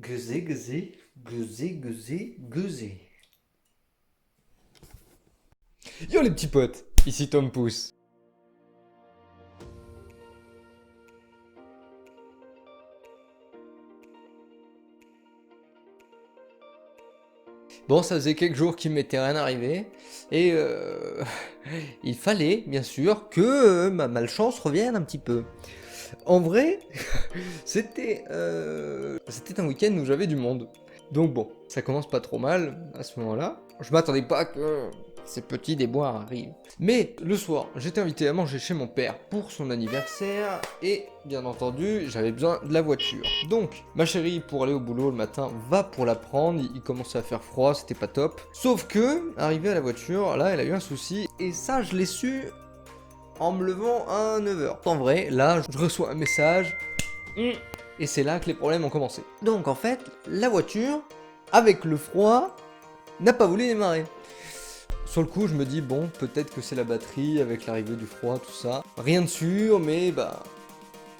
Gueuser, gueuser, gueuser, gueuser, gueuser. Yo les petits potes, ici Tom Pouce. Bon, ça faisait quelques jours qu'il m'était rien arrivé, et il fallait, bien sûr, que ma malchance revienne un petit peu. En vrai, c'était un week-end où j'avais du monde. Donc bon, ça commence pas trop mal à ce moment-là. Je m'attendais pas que ces petits déboires arrivent. Mais le soir, j'étais invité à manger chez mon père pour son anniversaire et bien entendu, j'avais besoin de la voiture. Donc, ma chérie, pour aller au boulot le matin, va pour la prendre. Il commençait à faire froid, c'était pas top. Sauf que, arrivé à la voiture, là, elle a eu un souci et ça, je l'ai su en me levant à 9h. En vrai, là, je reçois un message. Et c'est là que les problèmes ont commencé. Donc en fait, la voiture, avec le froid, n'a pas voulu démarrer. Sur le coup, je me dis, bon, peut-être que c'est la batterie avec l'arrivée du froid, tout ça. Rien de sûr, mais bah,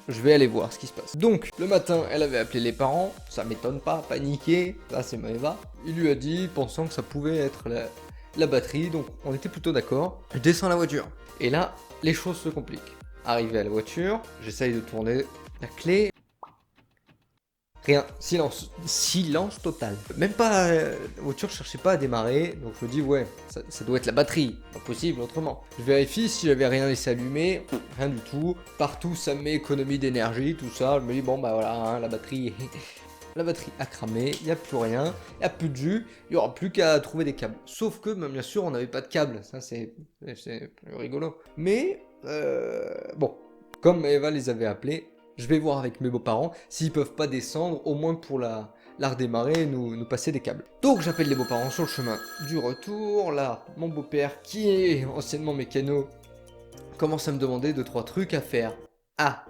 je vais aller voir ce qui se passe. Donc, le matin, elle avait appelé les parents, ça m'étonne pas, paniqué, là c'est Maëva. Il lui a dit, pensant que ça pouvait être la batterie, donc on était plutôt d'accord. Je descends la voiture. Et là, les choses se compliquent. Arrivé à la voiture, j'essaye de tourner la clé. Rien, silence total. Même pas, la voiture cherchait pas à démarrer, donc je me dis ouais, ça doit être la batterie, pas possible autrement. Je vérifie si j'avais rien laissé allumer, rien du tout. Partout ça met économie d'énergie, tout ça. Je me dis bon bah voilà, hein, la batterie a cramé, il n'y a plus rien, il n'y a plus de jus, il n'y aura plus qu'à trouver des câbles. Sauf que bah, bien sûr on n'avait pas de câbles, ça c'est plus rigolo. Mais bon, comme Eva les avait appelés, je vais voir avec mes beaux-parents s'ils peuvent pas descendre, au moins pour la redémarrer et nous passer des câbles. Donc j'appelle les beaux-parents sur le chemin du retour. Là, mon beau-père, qui est anciennement mécano, commence à me demander 2-3 trucs à faire. Ah,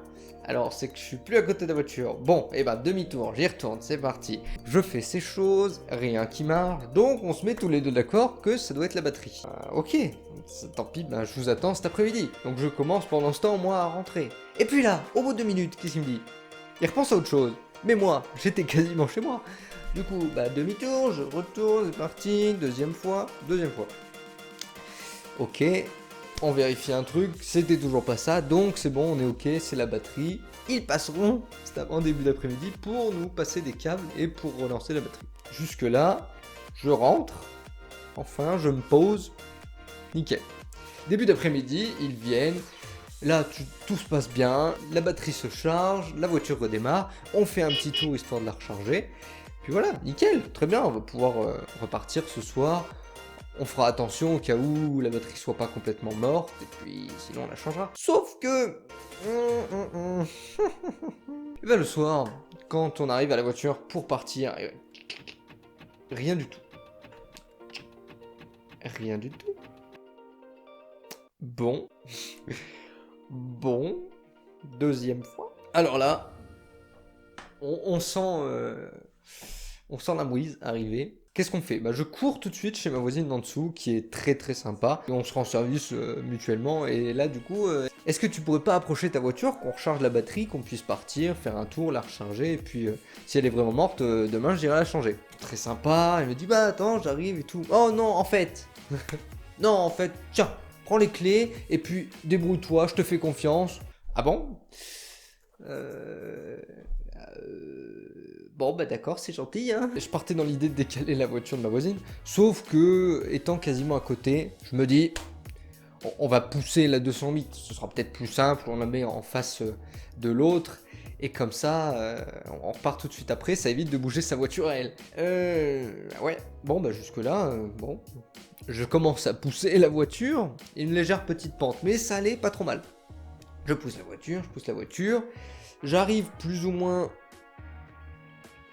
alors c'est que je suis plus à côté de la voiture. Bon, et bah demi-tour, j'y retourne, c'est parti. Je fais ces choses, rien qui marche, donc on se met tous les deux d'accord que ça doit être la batterie. Ok, tant pis, ben je vous attends cet après-midi. Donc je commence pendant ce temps, moi, à rentrer. Et puis là, au bout de 2 minutes, qu'est-ce qu'il me dit? Il repense à autre chose. Mais moi, j'étais quasiment chez moi. Du coup, bah demi-tour, je retourne, c'est parti, deuxième fois. Ok, on vérifie un truc, c'était toujours pas ça, donc c'est bon, on est ok, c'est la batterie. Ils passeront, c'est en début d'après-midi, pour nous passer des câbles et pour relancer la batterie. Jusque là, je rentre, enfin je me pose, nickel. Début d'après-midi, ils viennent, là tout se passe bien, la batterie se charge, la voiture redémarre, on fait un petit tour histoire de la recharger, puis voilà, nickel, très bien, on va pouvoir repartir ce soir. On fera attention au cas où la batterie soit pas complètement morte, et puis sinon on la changera. Sauf que... Et ben le soir, quand on arrive à la voiture pour partir, rien du tout. Rien du tout. Bon. Bon. Deuxième fois. Alors là, on sent la mouise arriver. Qu'est-ce qu'on fait? Bah je cours tout de suite chez ma voisine d'en dessous qui est très très sympa. Et on se rend service mutuellement et là du coup, est-ce que tu pourrais pas approcher ta voiture, qu'on recharge la batterie, qu'on puisse partir, faire un tour, la recharger et puis si elle est vraiment morte, demain j'irai la changer. Très sympa, elle me dit bah attends j'arrive et tout. Oh non en fait non en fait, tiens, prends les clés et puis débrouille-toi, je te fais confiance. Ah bon Bon bah d'accord, c'est gentil hein. Je partais dans l'idée de décaler la voiture de ma voisine, sauf que étant quasiment à côté, je me dis on va pousser la 208, ce sera peut-être plus simple, on la met en face de l'autre et comme ça on repart tout de suite après, ça évite de bouger sa voiture à elle. Ouais, bon bah jusque là, bon, je commence à pousser la voiture, une légère petite pente, mais ça allait pas trop mal. Je pousse la voiture, j'arrive plus ou moins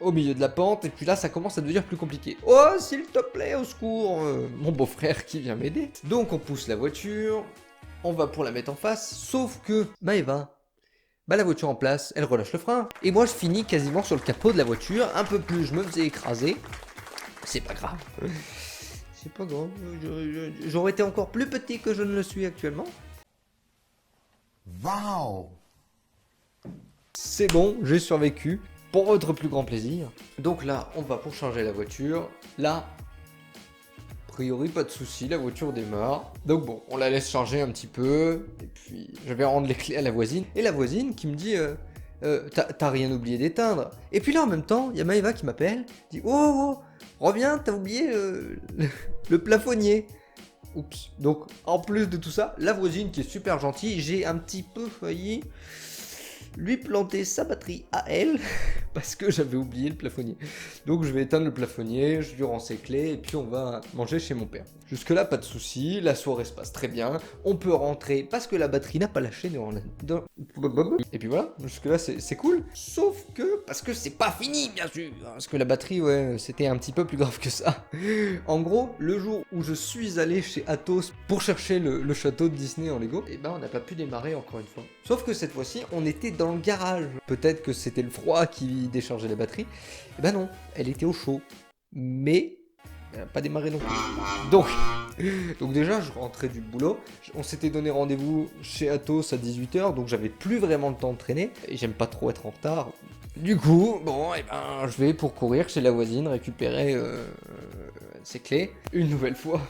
au milieu de la pente, et puis là ça commence à devenir plus compliqué. Oh s'il te plaît, au secours, mon beau-frère qui vient m'aider. Donc on pousse la voiture, on va pour la mettre en face, sauf que Maëva, bah la voiture en place, elle relâche le frein, et moi je finis quasiment sur le capot de la voiture, un peu plus je me faisais écraser, c'est pas grave. C'est pas grave, j'aurais été encore plus petit que je ne le suis actuellement. Wow! C'est bon, j'ai survécu. pour votre plus grand plaisir. Donc là, on va pour charger la voiture. Là, a priori, pas de souci, la voiture démarre. Donc bon, on la laisse charger un petit peu. Et puis, je vais rendre les clés à la voisine. Et la voisine qui me dit... t'as rien oublié d'éteindre. Et puis là, en même temps, il y a Maëva qui m'appelle, dit oh, reviens, t'as oublié le plafonnier. Oups. Donc, en plus de tout ça, la voisine qui est super gentille, j'ai un petit peu failli lui planter sa batterie à elle parce que j'avais oublié le plafonnier. Donc je vais éteindre le plafonnier, je lui rends ses clés et puis on va manger chez mon père. Jusque là pas de soucis, la soirée se passe très bien, on peut rentrer parce que la batterie n'a pas lâché Et puis voilà, jusque là c'est cool. Sauf que, parce que c'est pas fini bien sûr, parce que la batterie ouais c'était un petit peu plus grave que ça. En gros, le jour où je suis allé chez Athos pour chercher le château de Disney en Lego, et ben on n'a pas pu démarrer encore une fois. Sauf que cette fois-ci on était dans le garage. Peut-être que c'était le froid qui déchargeait la batterie. Et ben non, elle était au chaud. Mais elle n'a pas démarré non plus. Donc déjà, je rentrais du boulot. On s'était donné rendez-vous chez Athos à 18h, donc j'avais plus vraiment le temps de traîner. Et j'aime pas trop être en retard. Du coup, bon, et ben, je vais pour courir chez la voisine récupérer ses clés une nouvelle fois.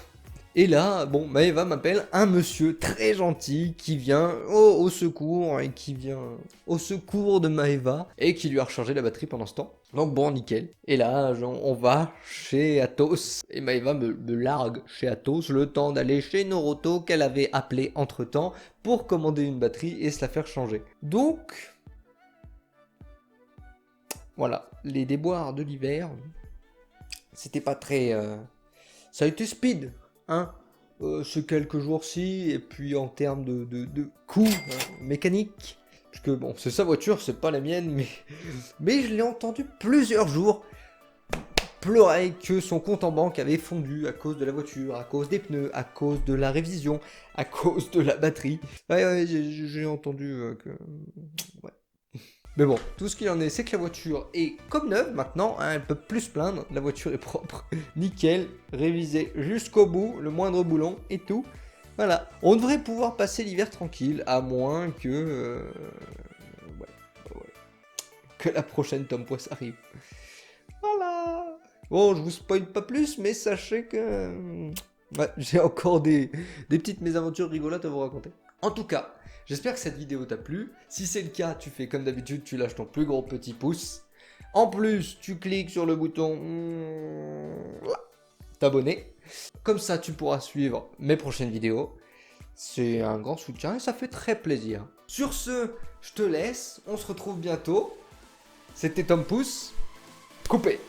Et là, bon, Maëva m'appelle un monsieur très gentil qui vient au secours et qui vient au secours de Maëva et qui lui a rechargé la batterie pendant ce temps. Donc bon, nickel. Et là, on va chez Athos et Maëva me largue chez Athos le temps d'aller chez Noroto qu'elle avait appelé entre temps pour commander une batterie et se la faire changer. Donc, voilà, les déboires de l'hiver, c'était pas très... Ça a été speed. Hein, ce quelques jours-ci, et puis en termes de coûts mécaniques, parce que bon, c'est sa voiture, c'est pas la mienne, mais je l'ai entendu plusieurs jours pleurer que son compte en banque avait fondu à cause de la voiture, à cause des pneus, à cause de la révision, à cause de la batterie. Ouais, j'ai entendu que... Ouais. Mais bon, tout ce qu'il en est, c'est que la voiture est comme neuve maintenant, hein, elle peut plus se plaindre, la voiture est propre, nickel, révisée jusqu'au bout, le moindre boulon et tout. Voilà, on devrait pouvoir passer l'hiver tranquille, à moins que... que la prochaine Tom Poisse arrive. Voilà. Bon, je vous spoil pas plus, mais sachez que... Ouais, j'ai encore des petites mésaventures rigolotes à vous raconter. En tout cas, j'espère que cette vidéo t'a plu. Si c'est le cas, tu fais comme d'habitude, tu lâches ton plus gros petit pouce. En plus, tu cliques sur le bouton t'abonner. Comme ça, tu pourras suivre mes prochaines vidéos. C'est un grand soutien et ça fait très plaisir. Sur ce, je te laisse. On se retrouve bientôt. C'était Tom Pouce. Coupé.